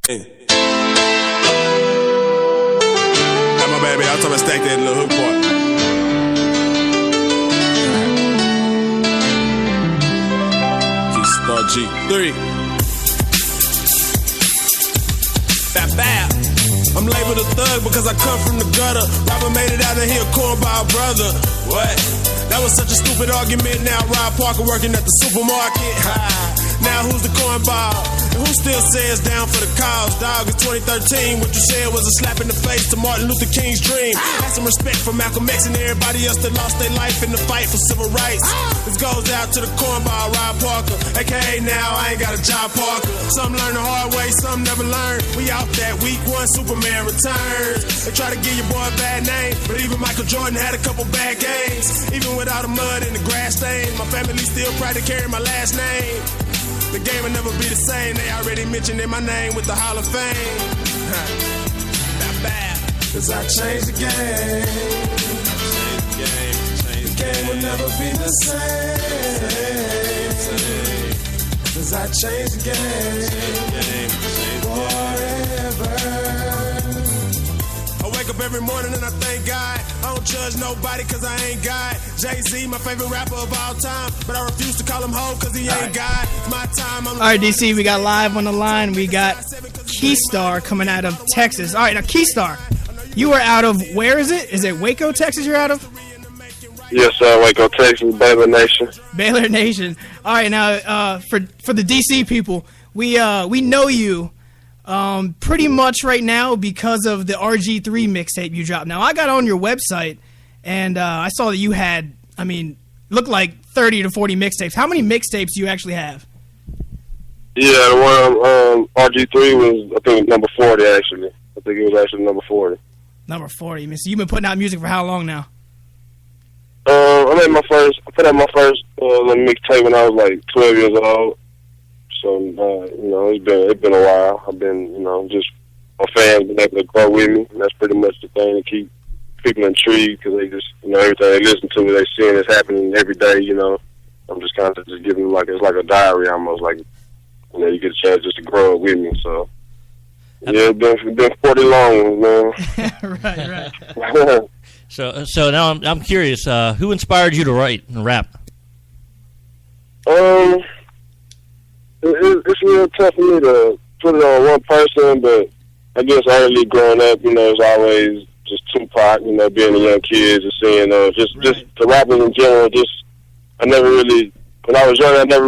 Hey, my bad, man. I was talking about stack that little hook part. Quistar G3. Bap. I'm labeled a thug because I come from the gutter. Rapper made it out of here, cornball brother. What? That was such a stupid argument. Now Rod Parker working at the supermarket. Now who's the cornball? And who still says down for the cause? Dog, it's 2013. What you said was a slap in the face to Martin Luther King's dream. Have some respect for Malcolm X and everybody else that lost their life in the fight for civil rights. This goes out to the cornball, Rod Parker. AKA now I ain't got a job, Parker. Some learn the hard way, some never learn. We out that week one, Superman returns. They try to give your boy a bad name, but even Michael Jordan had a couple bad games. Even without the mud and the grass stain, my family still proud to carry my last name. The game will never be the same. They already mentioned in my name with the Hall of Fame. Not bad. Cause I changed the game. The game will never be the same. Cause I changed the game. Forever. I wake up every morning and I thank God. I don't judge nobody cause I ain't God. Jay-Z, my favorite rapper of all time, but I refuse to call him hoe cause he ain't God. It's my time. All right, DC, we got live on the line. We got Quistar coming out of Texas. All right, now Quistar, you are out of, where is it? Is it Waco, Texas you're out of? Yes, sir, Waco, Texas, Baylor Nation. Baylor Nation. All right, now for the DC people, we know you pretty much right now because of the RG3 mixtape you dropped. Now, I got on your website, and I saw that you had, looked like 30 to 40 mixtapes. How many mixtapes do you actually have? Yeah, the one RG3 was, I think, number 40, actually. I think it was actually number 40. Number 40. So you've been putting out music for how long now? I put out my first mixtape when I was like 12 years old. So, it's been a while. I've been, just my fans been able to grow with me. And that's pretty much the thing to keep people intrigued because they just, everything they listen to, they seeing is happening every day, I'm just kind of just giving them it's like a diary almost, like, you get a chance just to grow up with me. So, yeah, it's been 40 long, man. Right. So now I'm curious, who inspired you to write and rap? It's real tough for me to put it on one person, but I guess early growing up, it's always just Tupac, being a young kid, just seeing, just the rappers in general, I never really, when I was young, I never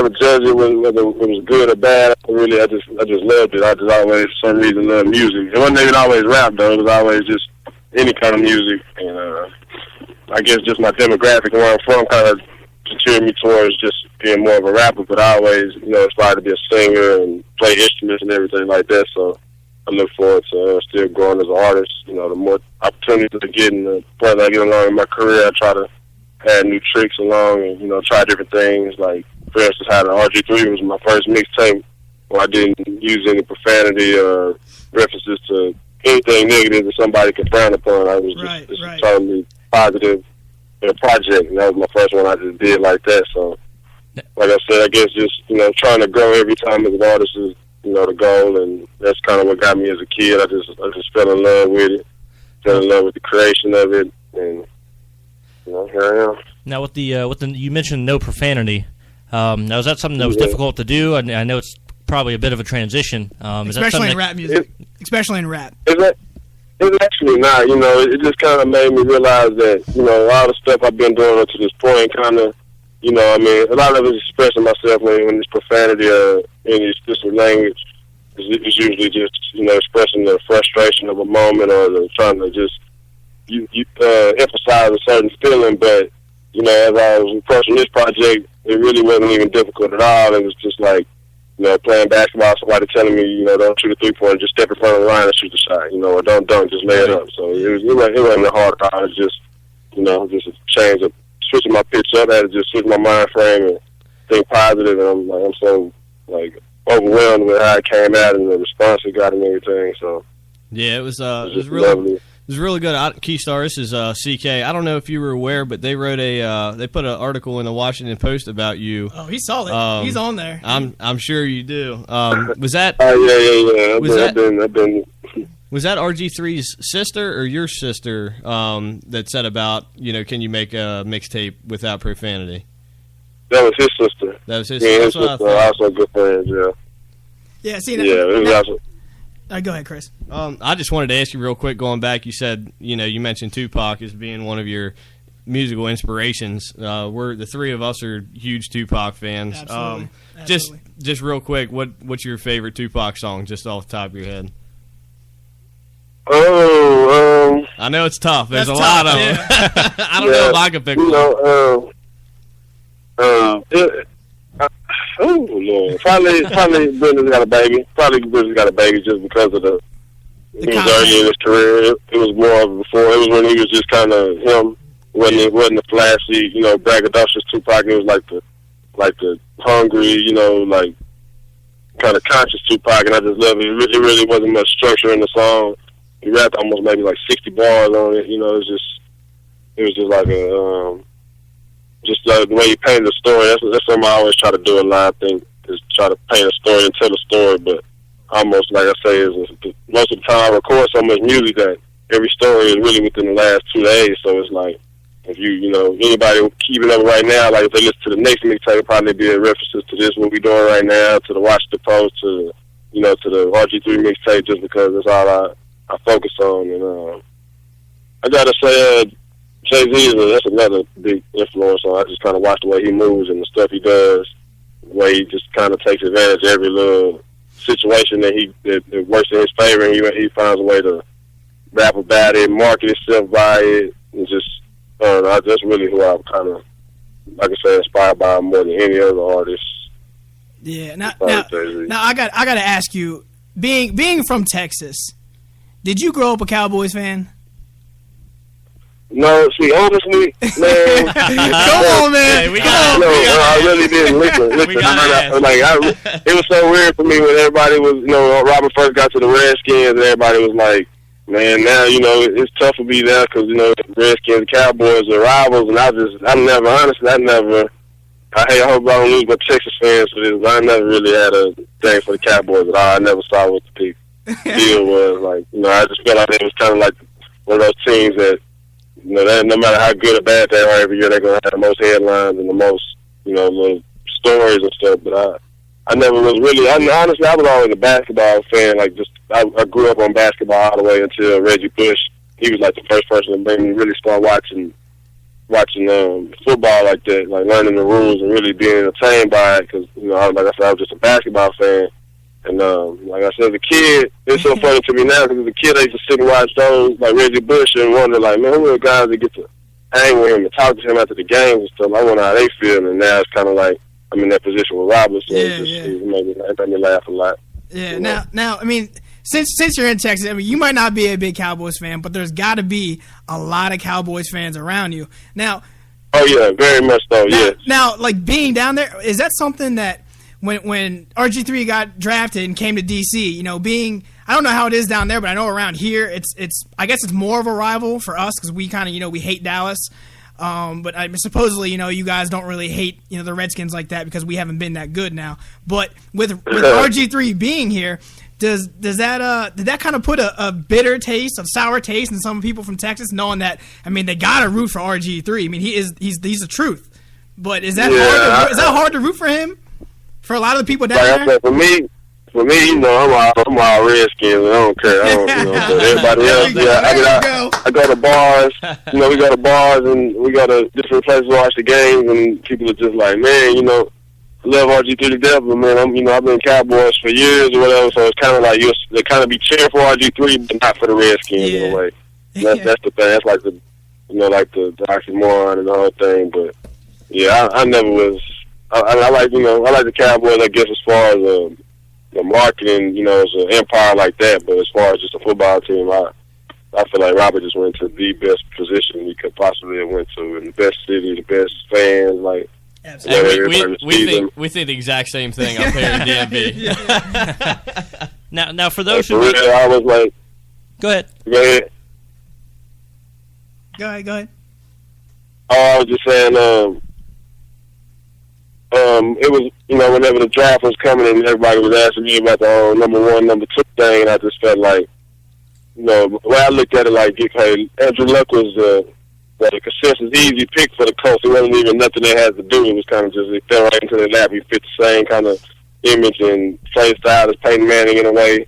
judged it whether it was good or bad. I just loved it. I just always, for some reason, loved music. It wasn't even always rap, though. It was always just any kind of music. And I guess just my demographic and where I'm from kind of steered me towards just being more of a rapper, but I always, aspired to be a singer and play instruments and everything like that. So I look forward to still growing as an artist. The more opportunities I get and the further I get along in my career, I try to add new tricks along and, try different things. Like, for instance, how the RG3 was my first mixtape where I didn't use any profanity or references to anything negative that somebody could frown upon. I was just totally positive in a project, and that was my first one I just did like that. So, like I said, I guess just, trying to grow every time as an artist is, the goal, and that's kind of what got me as a kid. I just fell in love with it, fell in love with the creation of it, and, here I am. Now, with the you mentioned no profanity. Now, is that something that was difficult to do? I know it's probably a bit of a transition. Especially in rap music. Especially in rap. It's actually not, it just kind of made me realize that, a lot of stuff I've been doing up to this point kind of, a lot of it is expressing myself when it's profanity or any specific language. It's usually just, expressing the frustration of a moment or trying to just emphasize a certain feeling. But, as I was approaching this project, it really wasn't even difficult at all. It was just like, playing basketball, somebody telling me, don't shoot a three-pointer, just step in front of the line and shoot the shot, or don't dunk, just lay it up. So it wasn't a hard thought. It was just, just a change of switching my pitch up. I had to just switch my mind frame and think positive. And I'm so overwhelmed with how it came out and the response it got and everything. So yeah, it was really was really good. Quistar, this is CK. I don't know if you were aware, but they wrote they put an article in the Washington Post about you. Oh, he's solid. He's on there. I'm sure you do. Was that? Yeah. I've been. Was that RG3's sister or your sister that said about, can you make a mixtape without profanity? That was his sister. That was his sister. His sister are also good friends, yeah. Yeah, see, it was also. Go ahead, Chris. I just wanted to ask you real quick, going back, you said, you mentioned Tupac as being one of your musical inspirations. We're the three of us are huge Tupac fans. Absolutely. Just real quick, what's your favorite Tupac song, just off the top of your head? Oh, I know it's tough. There's a tough, lot of them. I don't know if I can pick one. Lord. Probably Brenda's Got a Baby. Probably Brenda's Got a Baby just because of he was early in his career. It was more of before. It was when he was just kind of him. Wasn't the flashy, braggadocious Tupac. It was like the hungry, like kind of conscious Tupac, and I just love it. It really wasn't much structure in the song. He rapped almost maybe like 60 bars on it. It was just like just the way he painted the story. That's something I always try to do a lot. I think is try to paint a story and tell a story. But almost like I say, most of the time I record so much music that every story is really within the last 2 days. So it's like if anybody keeping up right now, like if they listen to the next mixtape, it'll probably be a references to this what we doing right now, to the Washington Post, to the RG3 mixtape, just because that's all I focus on. And I gotta say, Jay-Z that's another big influence on. I just kind of watch the way he moves and the stuff he does, the way he just kind of takes advantage of every little situation that works in his favor, and he finds a way to rap about it, market himself by it, and just that's really who I'm kind of, like I say, inspired by more than any other artist. Yeah. Now I got to ask you, being from Texas, did you grow up a Cowboys fan? No, see, honestly, man. Come on, man. I really didn't listen. It was so weird for me when everybody was, Robert first got to the Redskins, and everybody was like, man, now, it's tough to be there because, Redskins and Cowboys are rivals, and I hope I don't lose my Texas fans for this, but I never really had a thing for the Cowboys at all. I never saw what the big deal was. Like, I just felt like it was kind of like one of those teams that, that no matter how good or bad they are every year, they're going to have the most headlines and the most, little stories and stuff. But I never was really, honestly, I was always a basketball fan. Like, I grew up on basketball all the way until Reggie Bush. He was like the first person to make me really start watching football like that, like learning the rules and really being entertained by it. Because, like I said, I was just a basketball fan. And like I said, as a kid, it's so funny to me now because as a kid, I used to sit and watch those, like Reggie Bush, and wonder, like, man, who are the guys that get to hang with him and talk to him after the games and stuff? I wonder how they feel, and now it's kind of like I'm in that position with Robert, so it made me laugh a lot. Yeah. Now, I mean, since you're in Texas, I mean, you might not be a big Cowboys fan, but there's got to be a lot of Cowboys fans around you. Now. Oh yeah, very much so. Yes. Now, like being down there, is that something that? When RG3 got drafted and came to DC, I don't know how it is down there, but I know around here it's I guess it's more of a rival for us because we kind of we hate Dallas, but supposedly you guys don't really hate the Redskins like that because we haven't been that good now. But with RG3 being here, does that did that kind of put a bitter taste, a sour taste in some people from Texas, knowing that they gotta root for RG3? I mean he's the truth, but is that hard to root for him? For a lot of the people down there? Said, for me, I'm all Redskins. I don't care. But everybody else, I go to bars. We go to bars and we go to different places to watch the games, and people are just like, man, I love RG3 to death, but man, I've been Cowboys for years or whatever. So it's kind of like they kind of be cheering for RG3, but not for the Redskins in a way. That's the thing. That's like the the oxymoron and the whole thing. But yeah, I never was. I like the Cowboys, I guess, as far as the marketing, as an empire like that. But as far as just a football team, I feel like Robert just went to the best position he could possibly have went to, in the best city, the best fans. Like, we think the exact same thing up here in DMV. Now for those who I was like, go ahead. Go ahead. Oh, I was just saying, it was, whenever the draft was coming and everybody was asking me about the number 1, number 2 thing, and I just felt like, the way I looked at it, like, okay, Andrew Luck was the consensus easy pick for the Colts. It wasn't even nothing they had to do. It was kind of just, it fell right into their lap. He fit the same kind of image and play style as Peyton Manning in a way.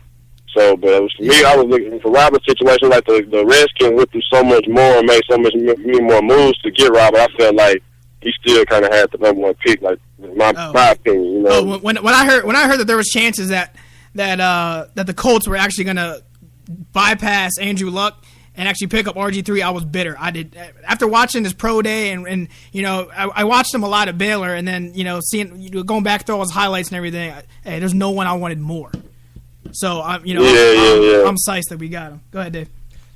So, but it was, for me, I was looking for Robert's situation, like the Redskins went through so much more and made so much more moves to get Robert. I felt like he still kind of had the number 1 pick, like my opinion. When I heard that there was chances that the Colts were actually going to bypass Andrew Luck and actually pick up RG3, I was bitter. I did, after watching his pro day and I watched him a lot at Baylor, and then seeing going back through all his highlights and everything. Hey, there's no one I wanted more. So I'm psyched that we got him. Go ahead, Dave.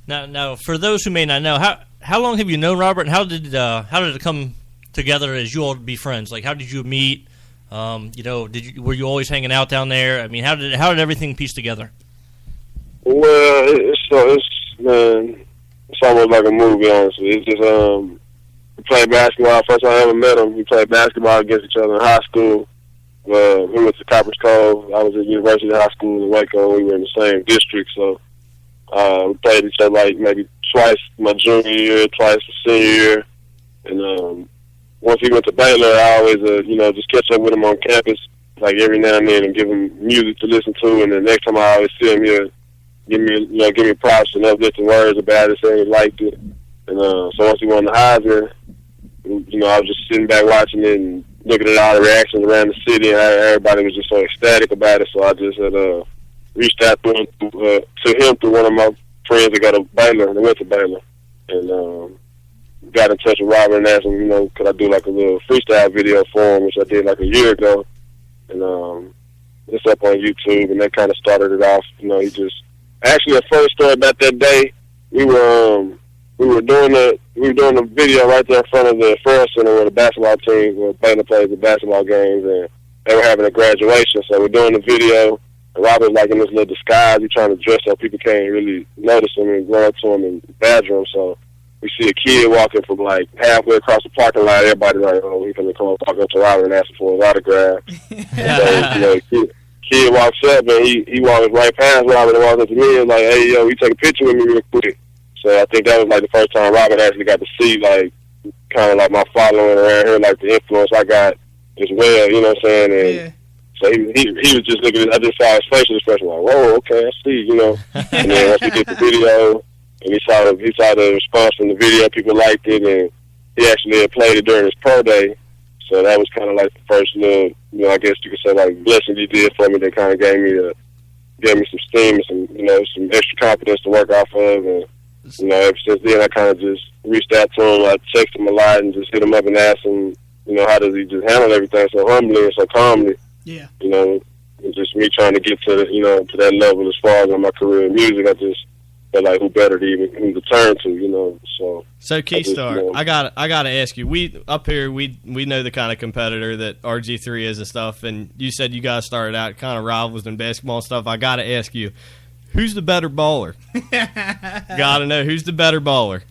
Now, for those who may not know, how long have you known Robert, and how did it come together as you all be friends? Like, how did you meet? Were you always hanging out down there? I mean, how did everything piece together? Well, it's almost like a movie, honestly. It's just we played basketball. First time I ever met him, we played basketball against each other in high school. He went to Copper's Cove. I was at University High School in Waco. We were in the same district, so we played each other like maybe twice my junior year, twice the senior year. And once he went to Baylor, I always just catch up with him on campus, like every now and then, and give him music to listen to. And the next time I always see him, he'll give me props and uplifting words about it, saying he liked it. And so once he won the Heisman, I was just sitting back watching it and looking at all the reactions around the city, and everybody was just so ecstatic about it. So I just had reached out to him through one of my friends that went to Baylor, and got in touch with Robert and asked him, could I do like a little freestyle video for him, which I did like a year ago, and it's up on YouTube, and that kind of started it off. He just actually, a funny story about that day, we were doing a video right there in front of the Farrell Center where the basketball team, where Baylor plays the basketball games, and they were having a graduation. So we're doing the video, and Robert's like in this little disguise. He's trying to dress so people can't really notice him and run up to him and badger him. So we see a kid walking from like halfway across the parking lot. Everybody's like, oh, he's going to come walk up to Robert and ask him for his autograph. So, kid walks up, and he walks right past Robert and walks up to me and like, hey, yo, you take a picture with me real quick. So I think that was like the first time Robert actually got to see like kind of like my following around here, like the influence I got as well, you know what I'm saying? And so he was just looking I just saw his facial expression like, whoa, okay, I see, And then once we did the video and he saw the response from the video, people liked it, and he actually had played it during his pro day. So that was kind of like the first little, I guess you could say like blessing he did for me that kind of gave me some steam and some extra confidence to work off of. And ever since then, I kind of just reached out to him. I texted him a lot and just hit him up and asked him, how does he just handle everything so humbly and so calmly? Yeah. And just me trying to get to to that level as far as in my career in music. I just felt like who better to turn to, So Quistar, I gotta ask you. We up here, we know the kind of competitor that RG3 is and stuff. And you said you guys started out kind of rivals in basketball and stuff. I gotta ask you. Who's the better baller? Gotta know who's the better baller.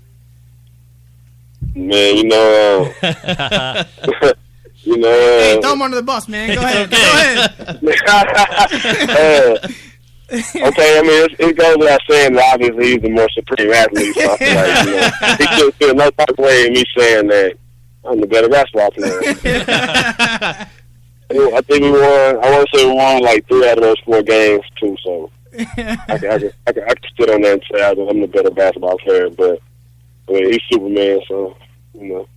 Man, hey, throw him under the bus, man. Go ahead. Okay, I mean, it goes without saying that obviously he's the more supreme athlete. So I feel like, he shouldn't feel no type of way in me saying that I'm the better basketball player. I think we won. I want to say we won like 3 out of those 4 games too. So. I can sit on there and say I'm the better basketball player, but he's Superman, so All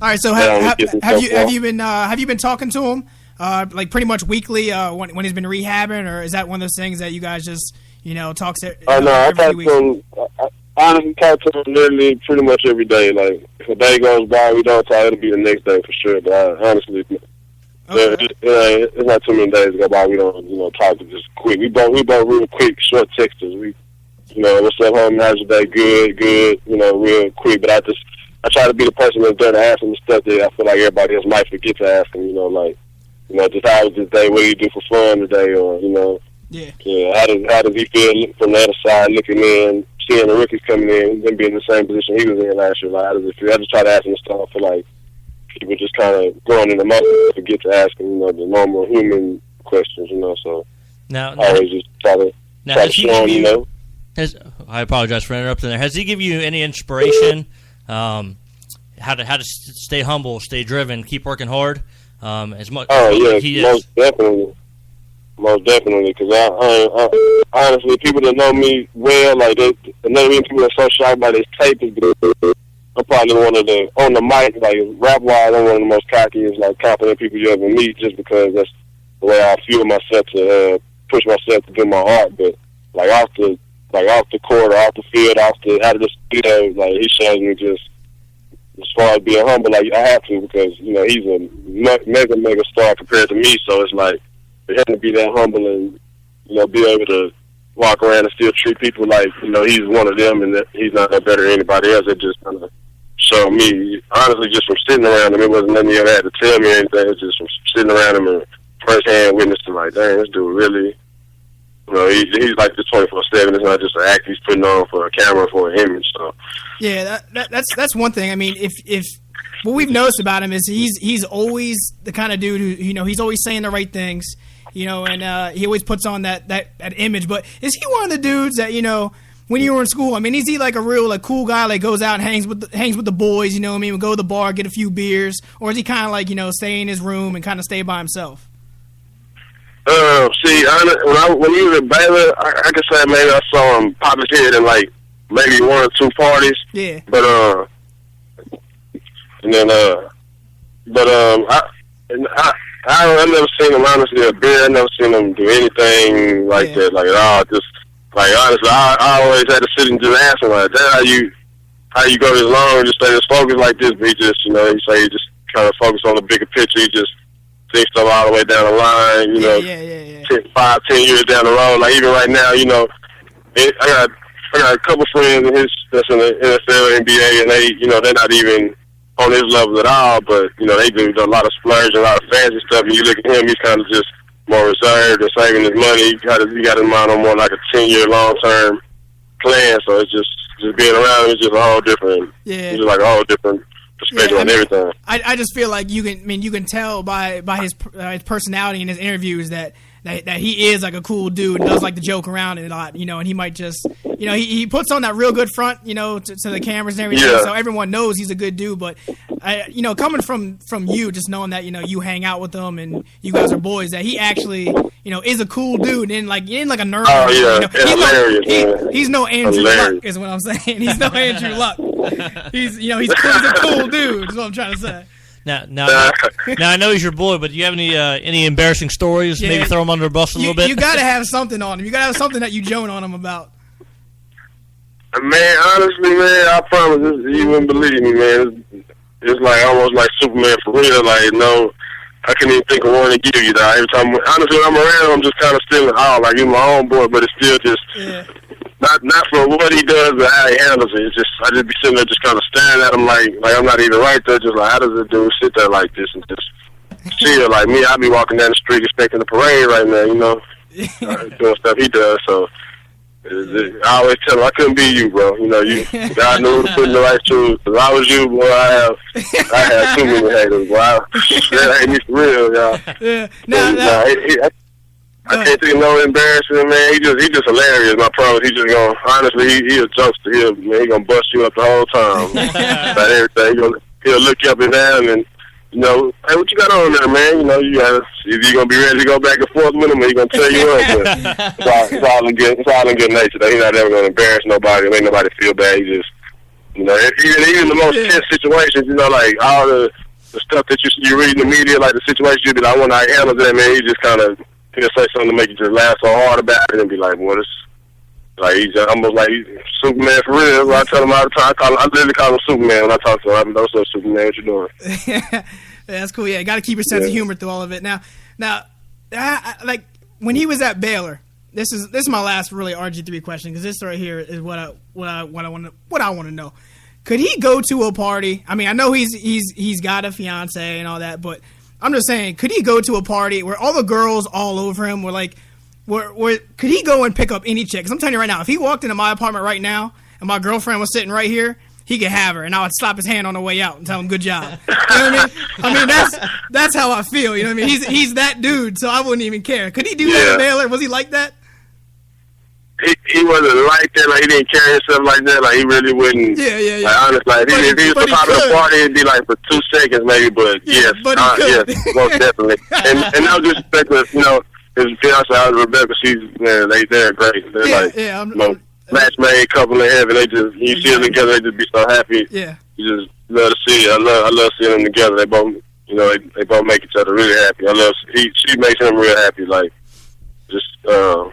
right, so have you been talking to him like pretty much weekly when he's been rehabbing, or is that one of those things that you guys just talk to? No, I talk to him. I honestly talk to him literally pretty much every day. Like if a day goes by we don't talk, it'll be the next day for sure. But I honestly. Okay. It's not too many days go by we don't, talk just quick. We both real quick, short texters. We, what's up, homie? How's your day? Good, real quick. But I try to be the person that's there to ask him the stuff that I feel like everybody else might forget to ask him. Just how was this day? What do you do for fun today? Or, how does he feel from the other side looking in, seeing the rookies coming in, them being in the same position he was in last year. Like, I just try to ask him stuff for like people just kind of growing in the muscle, forget to ask him, the normal human questions, So now I always just try to show him, I apologize for interrupting there. Has he give you any inspiration? How to stay humble, stay driven, keep working hard. As much. Oh yeah, most definitely. Because I honestly, people that know me well, like another reason people are so shocked by this tape is because I'm probably one of the on the mic, like rap wise, I'm one of the most cockiest, like confident people you ever meet, just because that's the way I fuel myself to push myself to do my art. But like off the court, or off the field, out of the studio, like he shows me just. As far as being humble, like I have to, because he's a mega star compared to me. So it's like for him to be that humble and be able to walk around and still treat people like he's one of them and that he's not that better than anybody else. It just kind of showed me, honestly, just from sitting around him. It wasn't nothing he ever had to tell me or anything. It's just from sitting around him and firsthand witnessing, like, dang, this dude really. He's like the 24/7. It's not just an act he's putting on for a camera, for an image. So yeah, that's one thing. I mean, if what we've noticed about him is he's always the kind of dude who he's always saying the right things, and he always puts on that image. But is he one of the dudes that when you were in school? I mean, is he like a real cool guy, like goes out and hangs with the boys? You know what I mean? Would go to the bar, get a few beers, or is he kind of like stay in his room and kind of stay by himself? See, when he was at Baylor, I could say maybe I saw him pop his head in like maybe one or two parties. Yeah. But I never seen him honestly a beer. I never seen him do anything like that, like at all. Just like honestly, I always had to sit and just ask him like, "Dad, how you go this long and just stay this focused like this?" But he just, he say he just kind of focus on the bigger picture. He just think stuff all the way down the line, 5-10 years down the road. Like even right now, I got a couple friends that's in the NFL, NBA, and they're not even on his level at all. But they do a lot of splurge, a lot of fancy stuff. And you look at him, he's kind of just more reserved and saving his money. He got his mind on more like a 10-year long-term plan. So it's just being around him is just a whole different. Yeah, it's just like a whole different perspective on everything. I just feel like you can tell by his personality in his interviews that he is like a cool dude and does like to joke around a lot, and he might just he puts on that real good front, to the cameras and everything, so everyone knows he's a good dude. But coming from you, just knowing that you hang out with him and you guys are boys, that he actually is a cool dude and he ain't like a nerd. Oh yeah, he's no Andrew Luck, is what I'm saying. He's no Andrew Luck. He's a cool dude. Is what I'm trying to say. Now I know he's your boy, but do you have any embarrassing stories? Maybe throw him under the bus a little bit. You got to have something on him. You got to have something that you joan on him about. Man, honestly, man, I promise you wouldn't believe me, man. It's like almost like Superman for real. Like, no, I can't even think of one to give you. Every time, honestly, when I'm around him, I'm just kind of still in awe. Like he's my own boy, but it's still just not for what he does, but how he handles it. It's just I just be sitting there, just kind of staring at him, like I'm not even right there. Just like, how does a dude sit there like this and just chill? Like me, I be walking down the street expecting the parade right now, doing stuff he does. So I always tell him, I couldn't be you, bro. God knew to put in the right shoes. If I was you, boy, I have too many haters, boy. That hate me for real, y'all. Yeah. I can't think of no embarrassment, man. He just hilarious. I promise. He just honestly, he a jokester. He gonna bust you up the whole time about everything. He'll look you up and down and. Hey, what you got on there, man? You gotta either you gonna be ready to go back and forth with him, or he gonna tell you up. But it's all in good nature. Though. He's not ever gonna embarrass nobody, make nobody feel bad. He just, even the most tense situations, like all the stuff that you read in the media, like the situation you be like, I want to handle that, man. He just kind of he'll say something to make you just laugh so hard about it, and be like, well, this. Like he's almost like he's Superman for real. I tell him all the time. I literally call him Superman when I talk to him. What's up, Superman? What you doing? Yeah, that's cool. Yeah, you got to keep your sense of humor through all of it. Now, like when he was at Baylor, this is my last really RG3 question, because this right here is what I want to know. Could he go to a party? I mean, I know he's got a fiance and all that, but I'm just saying, could he go to a party where all the girls all over him were like where could he go and pick up any chick? 'Cause I'm telling you right now, if he walked into my apartment right now and my girlfriend was sitting right here, he could have her, and I would slap his hand on the way out and tell him good job. You know what I mean? That's how I feel. You know what I mean? He's that dude, so I wouldn't even care. Could he do that, Baylor? Was he like that? He wasn't like that. Like, he didn't carry himself like that. Like, he really wouldn't. Yeah. Like, honestly, like, if he was top of the party, it'd be like for 2 seconds maybe. But yes, most definitely. And no disrespect, you know, his fiance Rebecca. They're great. They're match made, couple in heaven. They just, you see them together, they just be so happy. Yeah. You just love to see it. I love seeing them together. They both, you know, they both make each other really happy. She makes him real happy. Like, just like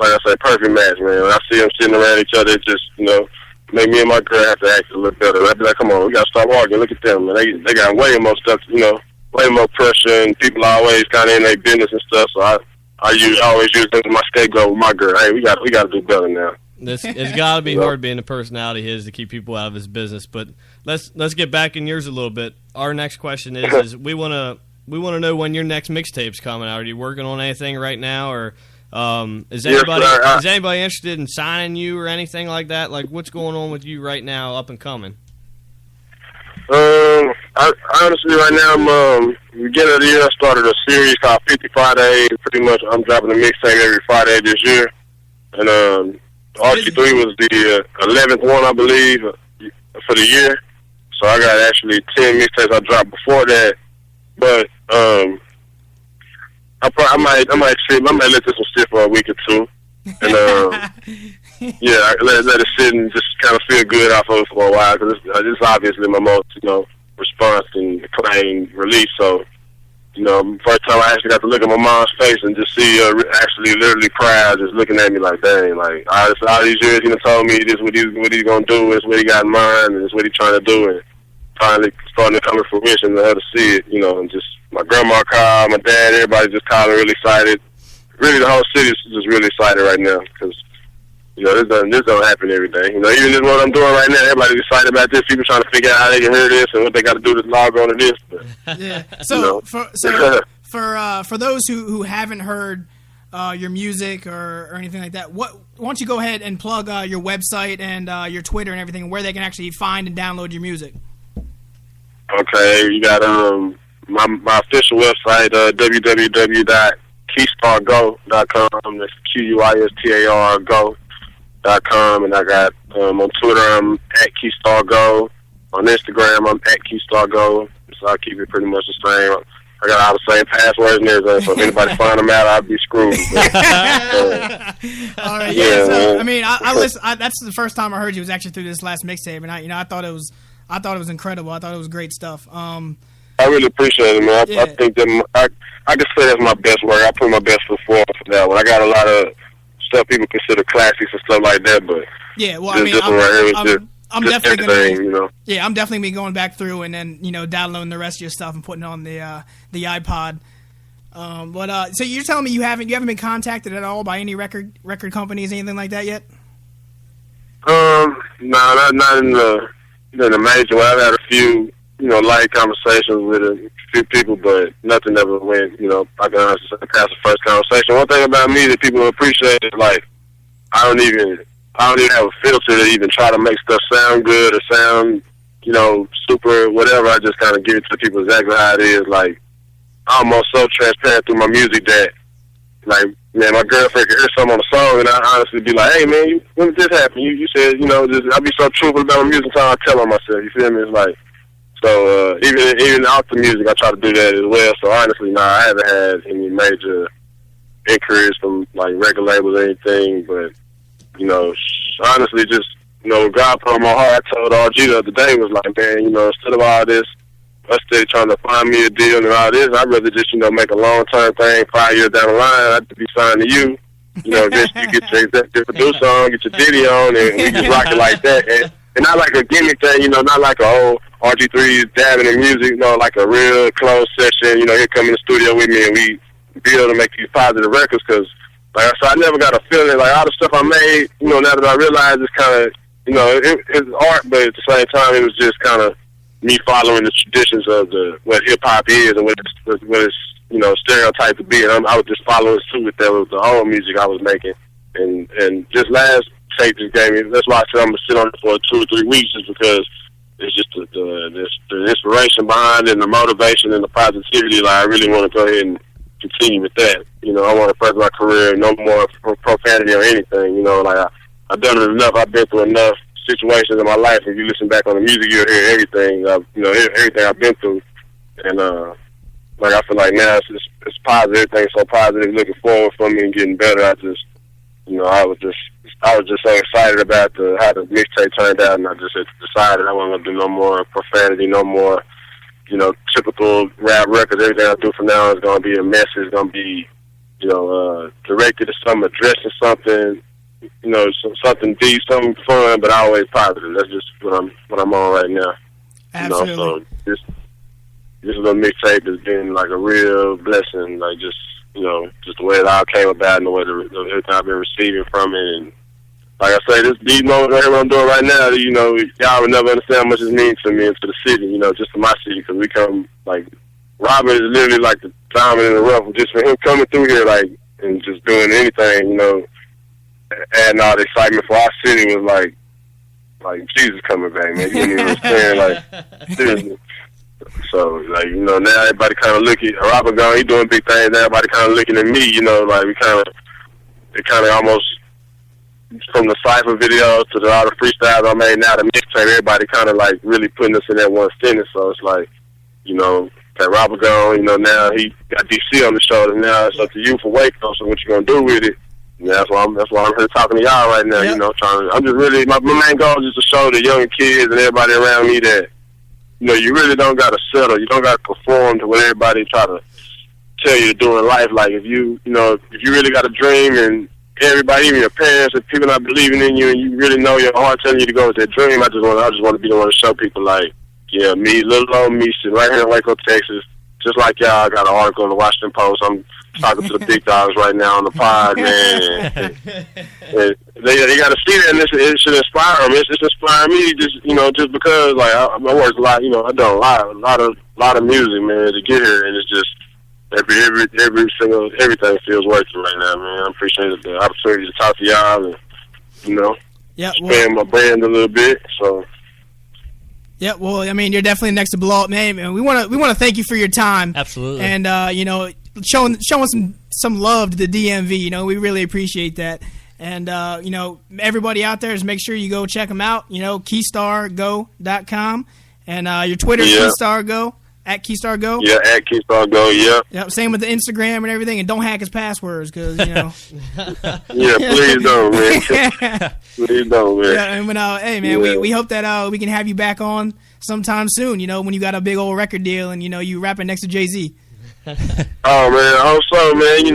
I say, perfect match, man. When I see them sitting around each other, it just, you know, make me and my girl have to act a little better. I'd be like, come on, we gotta stop arguing. Look at them, man. They got way more stuff, you know, way more pressure, and people are always kind of in their business and stuff. So I always use them as my scapegoat with my girl. Hey, we got to do better now. It's got to be hard being the personality he is to keep people out of his business. But let's get back in yours a little bit. Our next question is we want to know when your next mixtape's coming out. Are you working on anything right now, or is anybody interested in signing you or anything like that? Like, what's going on with you right now, up and coming? I honestly, right now, I'm beginning of the year, I started a series called 50 Friday. Pretty much, I'm dropping a mixtape every Friday this year. And RG3 was the 11th one, I believe, for the year. So I got actually 10 mixtapes I dropped before that. But I might let this one sit for a week or two. And yeah, let it sit and just kind of feel good off of it for a while, because it's obviously my most, you know, response and acclaimed release. So, you know, first time I actually got to look at my mom's face and just see her actually literally cry, just looking at me like, dang, like, all these years he done told me this what he's gonna do, this what he got in mind, and this what he trying to do, and finally starting to come to fruition, to her to see it, you know. And just my grandma called, my dad, everybody just calling, really excited. Really, the whole city is just really excited right now, because, you know, this don't happen every day. You know, even this what I'm doing right now, everybody's excited about this. People trying to figure out how they can hear this and what they got to do to log on to this. But, yeah. So, you know. For those who haven't heard your music or anything like that, why don't you go ahead and plug your website and your Twitter and everything, where they can actually find and download your music? Okay, you got my official website, www.quistargo.com. That's QUISTAR go.com. And I got on Twitter, I'm at QuistarGo. On Instagram, I'm at QuistarGo. So I keep it pretty much the same. I got all the same passwords and everything, so if anybody find them out, I'll be screwed. All right, yeah. So, I mean, I listen. That's the first time I heard you was actually through this last mixtape, and I thought it was incredible. I thought it was great stuff. I really appreciate it, man. I think that I can say that's my best work. I put my best foot forward for that one. I got a lot of stuff people consider classics and stuff like that, but yeah, well, I mean, I'm definitely gonna, you know. Yeah, I'm definitely be going back through and then, you know, downloading the rest of your stuff and putting it on the iPod. But so you're telling me you haven't been contacted at all by any record companies, anything like that yet? No, not in the major way. I've had a few, you know, light conversations with a few people, but nothing ever went, you know, I can honestly say past the first conversation. One thing about me that people appreciate is, like, I don't even have a filter to even try to make stuff sound good or sound, you know, super whatever. I just kind of give it to people exactly how it is. Like, I'm almost so transparent through my music that, like, man, my girlfriend can hear something on the song and I honestly be like, hey, man, when did this happen? You said, you know, I be so truthful about my music until I tell on myself. You feel me? It's like, so even off the music, I try to do that as well. So honestly, I haven't had any major inquiries from, like, record labels or anything, but, you know, honestly, just, you know, God put on my heart. I told RG the other day, was like, man, you know, instead of all this, us still trying to find me a deal and all this, I'd rather just, you know, make a long-term thing 5 years down the line. I'd be signed to you. You know, just you get your executive producer on, get your Diddy on, and we just rock it like that. And not like a gimmick thing, you know, not like a whole RG3 dabbing in music, you know, like a real closed session, you know, he'll come in the studio with me and we build and make these positive records, because, like, so I never got a feeling, like, all the stuff I made, you know, now that I realize it's kind of, you know, it's art, but at the same time, it was just kind of me following the traditions of what hip-hop is and what it's stereotype the beat. I would just follow it too with the whole music I was making. And this last tape just gave me, that's why I said I'm going to sit on it for 2 or 3 weeks, just because it's just the inspiration behind it and the motivation and the positivity. Like, I really want to go ahead and continue with that. I want to further my career, no more profanity or anything. Like, I've done it enough. I've been through enough situations in my life. If you listen back on the music, you'll hear everything. Everything I've been through. And like, I feel like now it's positive. Everything's so positive, looking forward for me and getting better. I was just so excited about how the mixtape turned out, and I just decided I wasn't gonna do no more profanity, no more, typical rap records. Everything I do from now on is gonna be a message. It's gonna be, directed to something, addressing something, something deep, something fun, but always positive. That's just what I'm on right now. Absolutely. So this little mixtape has been like a real blessing. Like, just the way it all came about and the way everything I've been receiving from it. And like I say, these moments right here, what I'm doing right now, y'all would never understand how much it means to me and to the city, just to my city, because we come, like, Robert is literally like the diamond in the rough. Just for him coming through here, like, and just doing anything, adding all the excitement for our city was like Jesus coming back, man. You know what I'm saying? Like, seriously. So, like, now everybody kind of looking, Robert gone, he doing big things, now everybody kind of looking at me, like, it kind of almost, from the Cypher videos to all the freestyles I made, now the mixtape, everybody kind of, like, really putting us in that one sentence. So it's like, that Robert gone, now he got DC on the shoulder, now it's up to you for Waco, so what you gonna do with it? Yeah, that's why I'm here talking to y'all right now, yep. I'm just really, my main goal is just to show the young kids and everybody around me that, you really don't got to settle. You don't got to conform to what everybody try to tell you to do in life. Like, if you really got a dream, and everybody, even your parents, if people not believing in you, and you really know your heart telling you to go with that dream, I just want to be the one to show people, like, yeah, me, little old me, sitting right here in Waco, Texas, just like y'all. I got an article in the Washington Post. I'm talking to the big dogs right now on the pod, man. And they got to see that, and it should inspire them. It's inspiring me, just because, like, I work a lot. I done a lot of music, man, to get here, and it's just everything feels worth it right now, man. I appreciate the opportunity to talk to y'all and expand my brand a little bit. So. Yeah, well, I mean, you're definitely next to blow up, man. And we want to thank you for your time. Absolutely. And showing some love to the DMV. We really appreciate that. And everybody out there, is make sure you go check them out. Quistargo.com, and your Twitter, QuistarGo, at QuistarGo. Yeah, at QuistarGo. Yeah. Yep. Same with the Instagram and everything, and don't hack his passwords, because Yeah, please don't, man. Please don't, man. Yeah, and hey, man, we hope that we can have you back on sometime soon. When you got a big old record deal and you rapping next to Jay-Z. Oh man, I hope so, man.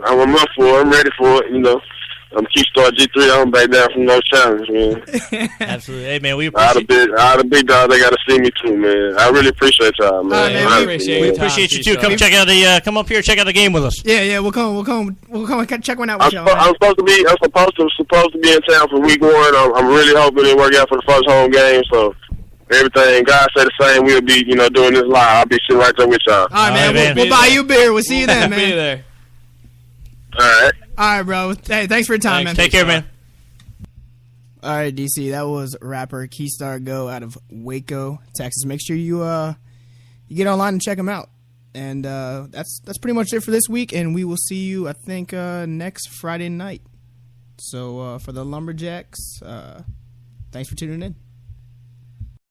I'm up for it. I'm ready for it. I'm Quistar RG3. I'm back down from no challenge, man. Absolutely. Hey, man, we appreciate all the big dogs. They got to see me too, man. I really appreciate y'all, man. Man, we appreciate you too. Come check out come up here, check out the game with us. Yeah. We'll come and check one out with y'all. I'm supposed to be in town for week 1. I'm really hoping it work out for the first home game. So everything, God say the same. We'll be, doing this live. I'll be sitting right there with y'all. All right, man. We'll buy you a beer. We'll see you then, man. Be there. All right, bro. Hey, thanks for your time, man. Take care, man. All right, DC. That was rapper Quistar Go out of Waco, Texas. Make sure you get online and check him out. And that's pretty much it for this week. And we will see you, I think, next Friday night. So for the Lumberjacks, thanks for tuning in.